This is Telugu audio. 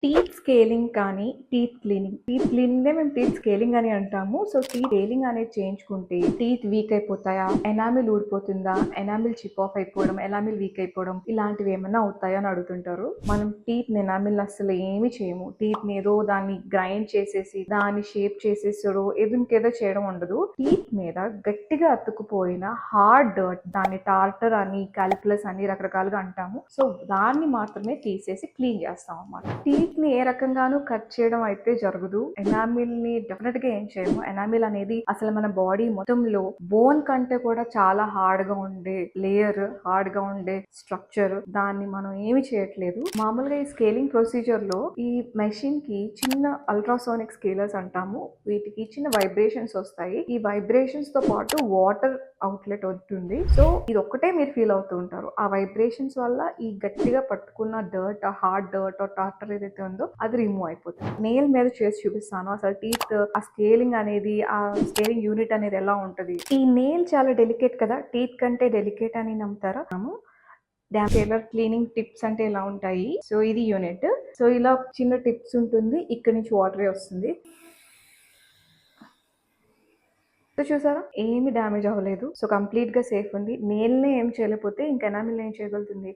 టీత్ స్కేలింగ్ కానీ, టీత్ క్లీనింగే మేము టీత్ స్కేలింగ్ అని అంటాము. సో, టీత్ స్కేలింగ్ అనేది చేయించుకుంటే టీత్ వీక్ అయిపోతాయా? ఎనామిల్ ఊడిపోతుందా? ఎనామిల్ చిప్ ఆఫ్ అయిపోవడం, ఎనామిల్ వీక్ అయిపోవడం ఇలాంటివి ఏమన్నా అవుతాయా అని అడుగుతుంటారు. మనం టీత్‌ని ఎనామిల్ అస్సలు ఏమి చేయము. టీత్‌ని ఏదో దాన్ని గ్రైండ్ చేసేసి, దాన్ని షేప్ చేసేసడో ఏదో ఇంకేదో చేయడం ఉండదు. టీత్ మీద గట్టిగా అతుక్కుపోయిన హార్డ్ డర్ట్, దాన్ని టార్టర్ అని, కాలిక్యులస్ అని రకరకాలుగా అంటాము. సో, దాన్ని మాత్రమే తీసేసి క్లీన్ చేస్తాం అన్నమాట. టీత్ ని ఏ రకంగానూ కట్ చేయడం అయితే జరగదు. ఎనామిల్ ని డెఫినెట్ గా ఏం చేయము. ఎనామిల్ అనేది అసలు మన బాడీ మొత్తంలో బోన్ కంటే కూడా చాలా హార్డ్ గా ఉండే లేయర్, హార్డ్ గా ఉండే స్ట్రక్చర్. దాన్ని మనం ఏమి చేయట్లేదు. మామూలుగా ఈ స్కేలింగ్ ప్రొసీజర్ లో ఈ మెషిన్ కి చిన్న అల్ట్రాసోనిక్ స్కేలర్స్ అంటాము. వీటికి చిన్న వైబ్రేషన్స్ వస్తాయి. ఈ వైబ్రేషన్స్ తో పాటు వాటర్ అవుట్లెట్ ఉంటుంది. సో ఇది ఒక్కటే మీరు ఫీల్ అవుతూ ఉంటారు. ఆ వైబ్రేషన్స్ వల్ల ఈ గట్టిగా పట్టుకున్న డర్ట్, హార్డ్ డర్ట్ టార్టర్ ఏదైతే ఉందో అది రిమూవ్ అయిపోతుంది. నెయిల్ మీద చేసి చూపిస్తాను అసలు టీత్ ఆ స్కేలింగ్ అనేది, ఆ స్కేలింగ్ యూనిట్ అనేది ఎలా ఉంటది. ఈ నెయిల్ చాలా డెలికేట్ కదా, టీత్ కంటే డెలికేట్ అని నమ్ముతారా? టైలర్ క్లీనింగ్ టిప్స్ అంటే ఇలా ఉంటాయి. సో ఇది యూనిట్. సో ఇలా చిన్న టిప్స్ ఉంటుంది. ఇక్కడ నుంచి వాటరే వస్తుంది. సో చూసారా, ఏమి డ్యామేజ్ అవ్వలేదు. సో కంప్లీట్ గా సేఫ్ ఉంది. నెయిల్ నే ఏం చేయలేకపోతే ఇంకా ఎనామిల్ ఏం చేయగలుగుతుంది.